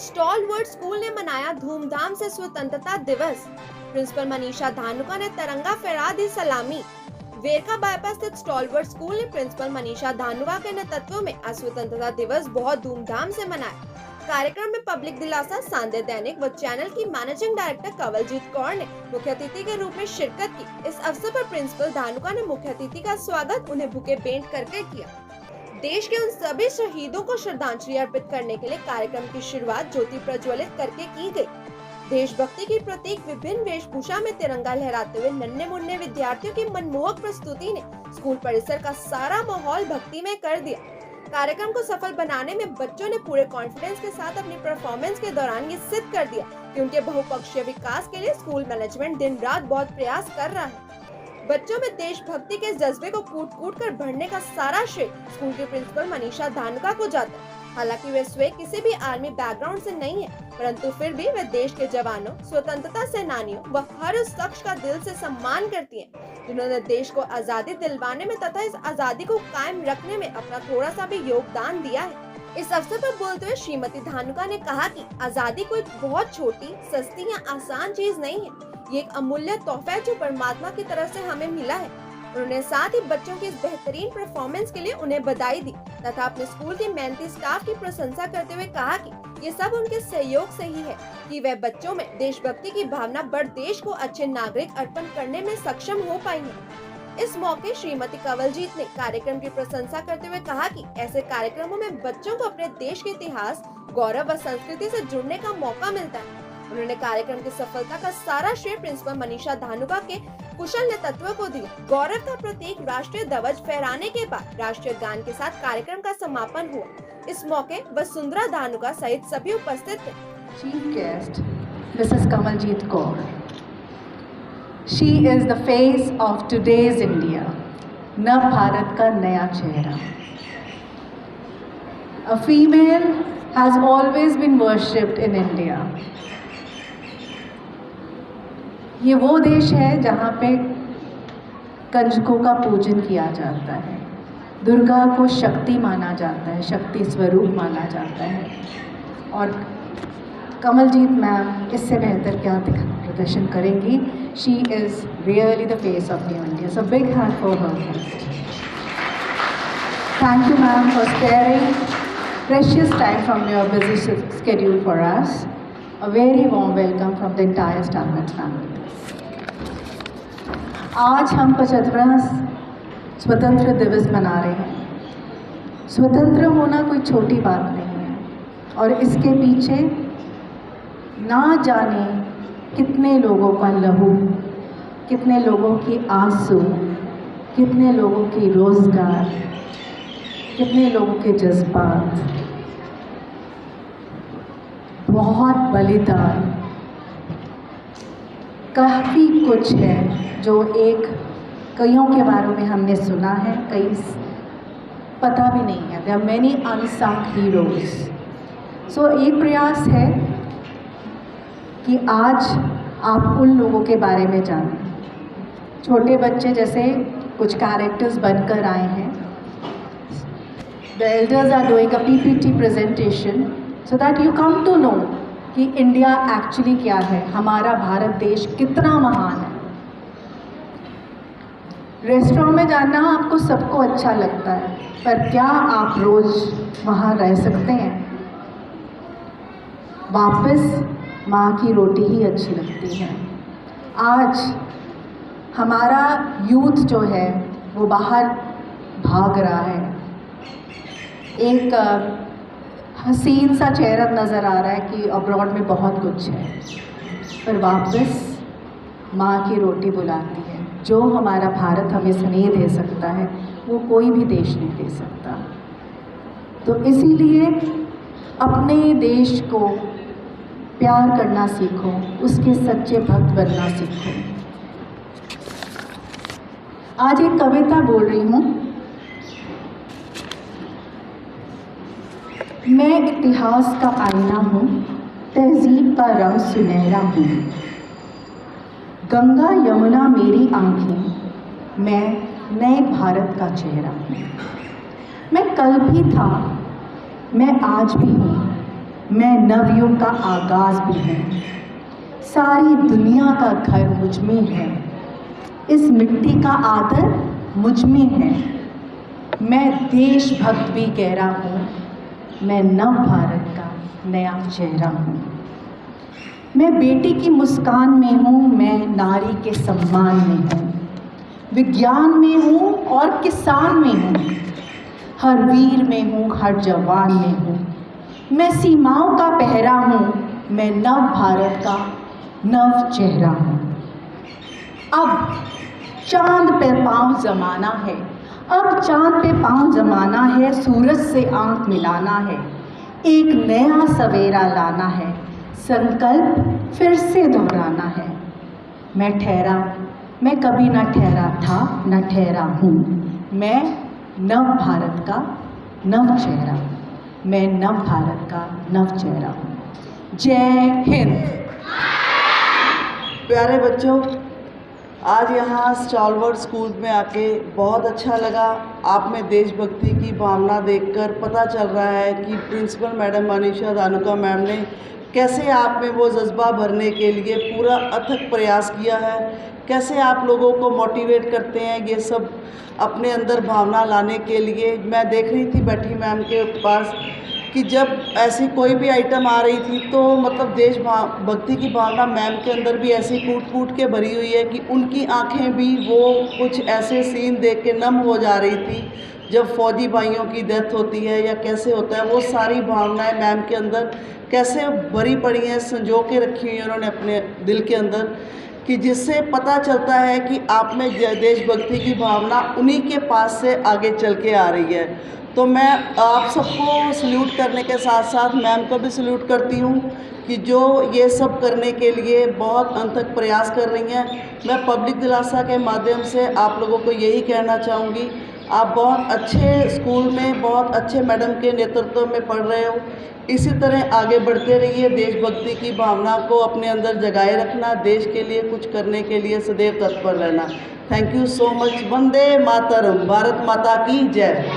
स्टॉलवर्थ school ने मनाया धूमधाम से स्वतंत्रता दिवस। प्रिंसिपल मनीषा धानुका ने तिरंगा फहरा दी सलामी। वेरका बाईपास स्थित स्टॉलवर्थ स्कूल ने प्रिंसिपल मनीषा धानुका के नेतृत्व में आज स्वतंत्रता दिवस बहुत धूमधाम से मनाया। कार्यक्रम में पब्लिक दिलासा, सांध्य दैनिक व चैनल की मैनेजिंग डायरेक्टर कंवलजीत कौर ने मुख्य अतिथि के रूप में शिरकत की। इस अवसर पर प्रिंसिपल धानुका ने मुख्य अतिथि का स्वागत उन्हें बुके भेंट करके किया। देश के उन सभी शहीदों को श्रद्धांजलि अर्पित करने के लिए कार्यक्रम की शुरुआत ज्योति प्रज्वलित करके की गई। देशभक्ति की प्रतीक विभिन्न वेशभूषा में तिरंगा लहराते हुए नन्हे मुन्ने विद्यार्थियों की मनमोहक प्रस्तुति ने स्कूल परिसर का सारा माहौल भक्तिमय कर दिया। कार्यक्रम को सफल बनाने में बच्चों ने पूरे कॉन्फिडेंस के साथ अपनी परफॉर्मेंस के दौरान ये सिद्ध कर दिया कि उनके बहुपक्षीय विकास के लिए स्कूल मैनेजमेंट दिन रात बहुत प्रयास कर रहा है। बच्चों में देशभक्ति के जज्बे को कूट कूट कर भरने का सारा श्रेय स्कूल के प्रिंसिपल मनीषा धानुका को जाता है। हालांकि वे स्वयं किसी भी आर्मी बैकग्राउंड से नहीं है, परंतु फिर भी वे देश के जवानों, स्वतंत्रता सेनानियों व हर उस शख्स का दिल से सम्मान करती हैं, जिन्होंने देश को आजादी दिलवाने में तथा इस आजादी को कायम रखने में अपना थोड़ा सा भी योगदान दिया है। इस अवसर पर बोलते हुए श्रीमती धानुका ने कहा कि आजादी कोई बहुत छोटी, सस्ती या आसान चीज नहीं है। ये एक अमूल्य तोहफा है जो परमात्मा की तरफ से हमें मिला है। उन्होंने साथ ही बच्चों की इस बेहतरीन परफॉर्मेंस के लिए उन्हें बधाई दी तथा अपने स्कूल के मेहनती स्टाफ की प्रशंसा करते हुए कहा कि ये सब उनके सहयोग से ही है कि वह बच्चों में देशभक्ति की भावना बढ़ देश को अच्छे नागरिक अर्पण करने में सक्षम हो पाएंगे। इस मौके श्रीमती कंवलजीत ने कार्यक्रम की प्रशंसा करते हुए कहा कि ऐसे कार्यक्रमों में बच्चों को अपने देश के इतिहास, गौरव व संस्कृति से जुड़ने का मौका मिलता है। उन्होंने कार्यक्रम की सफलता का सारा श्रेय प्रिंसिपल मनीषा धानुका के कुशल नेतृत्व को दिया। गौरव का प्रतीक राष्ट्रीय ध्वज फहराने के बाद राष्ट्रीय गान के साथ कार्यक्रम का समापन हुआ। इस मौके वसुंधरा धानुका सहित सभी उपस्थित थे। Chief guest missus Kanwaljit Kaur. She is the face of today's India, नव भारत का नया चेहरा। A female has always been worshipped in India. ये वो देश है जहाँ पे कंजकों का पूजन किया जाता है, दुर्गा को शक्ति माना जाता है, शक्ति स्वरूप माना जाता है। और कंवलजीत मैम इससे बेहतर क्या प्रदर्शन करेंगी। She is really the face of new India. So big hand for her. Thank you ma'am for sparing precious time from your busy schedule for us. A very warm welcome from the entire Stalwart family. आज हम 75वां स्वतंत्र दिवस मना रहे हैं। स्वतंत्र होना कोई छोटी बात नहीं है और इसके पीछे ना जाने कितने लोगों का लहू, कितने लोगों की आंसू, कितने लोगों की रोजगार, कितने लोगों के जज्बात, बहुत बलिदान, काफ़ी कुछ है जो कईयों के बारे में हमने सुना है, कई पता भी नहीं है। There are many unsung heroes. So एक प्रयास है कि आज आप उन लोगों के बारे में जानें। छोटे बच्चे जैसे कुछ कैरेक्टर्स बनकर आए हैं। The elders are doing a PPT presentation so that you come to know कि इंडिया एक्चुअली क्या है, हमारा भारत देश कितना महान है। रेस्टोरेंट में जाना आपको सबको अच्छा लगता है, पर क्या आप रोज़ वहाँ रह सकते हैं? वापस माँ की रोटी ही अच्छी लगती है। आज हमारा यूथ जो है वो बाहर भाग रहा है। एक हसीन सा चेहरा नज़र आ रहा है कि अब्रॉड में बहुत कुछ है, पर वापस माँ की रोटी बुलाती है। जो हमारा भारत हमें स्नेह दे सकता है वो कोई भी देश नहीं दे सकता। तो इसीलिए अपने देश को प्यार करना सीखो, उसके सच्चे भक्त बनना सीखो। आज एक कविता बोल रही हूँ। मैं इतिहास का आईना हूँ, तहजीब का रंग सुनहरा हूँ। गंगा यमुना मेरी आँखें, मैं नए भारत का चेहरा हूँ। मैं कल भी था, मैं आज भी हूँ, मैं नवयुग का आगाज़ भी हूँ। सारी दुनिया का घर मुझ में है, इस मिट्टी का आदर मुझ में है। मैं देशभक्त भी कह रहा हूँ, मैं नव भारत का नया चेहरा हूँ। मैं बेटी की मुस्कान में हूँ, मैं नारी के सम्मान में हूँ, विज्ञान में हूँ और किसान में हूँ, हर वीर में हूँ, हर जवान में हूँ। मैं सीमाओं का पहरा हूँ, मैं नव भारत का नव चेहरा हूँ। अब चांद पे पाँव जमाना है, अब चांद पे पाँव जमाना है, सूरज से आंख मिलाना है, एक नया सवेरा लाना है, संकल्प फिर से दोहराना है। मैं कभी न ठहरा था न ठहरा हूँ, मैं नव भारत का नव चेहरा हूँ, मैं नव भारत का नव चेहरा हूँ। जय हिंद। प्यारे बच्चों, आज यहाँ स्टॉलवर्थ स्कूल में आके बहुत अच्छा लगा। आप में देशभक्ति की भावना देखकर पता चल रहा है कि principal madam Manisha Dhanuka ma'am ने कैसे आप में वो जज्बा भरने के लिए पूरा अथक प्रयास किया है, कैसे आप लोगों को मोटिवेट करते हैं ये सब अपने अंदर भावना लाने के लिए। मैं देख रही थी बैठी मैम के पास कि जब ऐसी कोई भी आइटम आ रही थी तो मतलब देशभक्ति की भावना मैम के अंदर भी ऐसी कूट कूट के भरी हुई है कि उनकी आंखें भी वो कुछ ऐसे सीन देख के नम हो जा रही थी जब फौजी भाइयों की डेथ होती है या कैसे होता है। वो सारी भावनाएं मैम के अंदर कैसे भरी पड़ी हैं, संजो के रखी हुई हैं उन्होंने अपने दिल के अंदर, कि जिससे पता चलता है कि आप में देशभक्ति की भावना उन्हीं के पास से आगे चल के आ रही है। तो मैं आप सबको सल्यूट करने के साथ साथ मैम को भी सल्यूट करती हूँ कि जो ये सब करने के लिए बहुत अथक प्रयास कर रही हैं। मैं पब्लिक दिलासा के माध्यम से आप लोगों को यही कहना चाहूँगी, आप बहुत अच्छे स्कूल में बहुत अच्छे मैडम के नेतृत्व में पढ़ रहे हो, इसी तरह आगे बढ़ते रहिए। देशभक्ति की भावना को अपने अंदर जगाए रखना, देश के लिए कुछ करने के लिए सदैव तत्पर रहना। Thank you so much. वंदे मातरम। भारत माता की जय।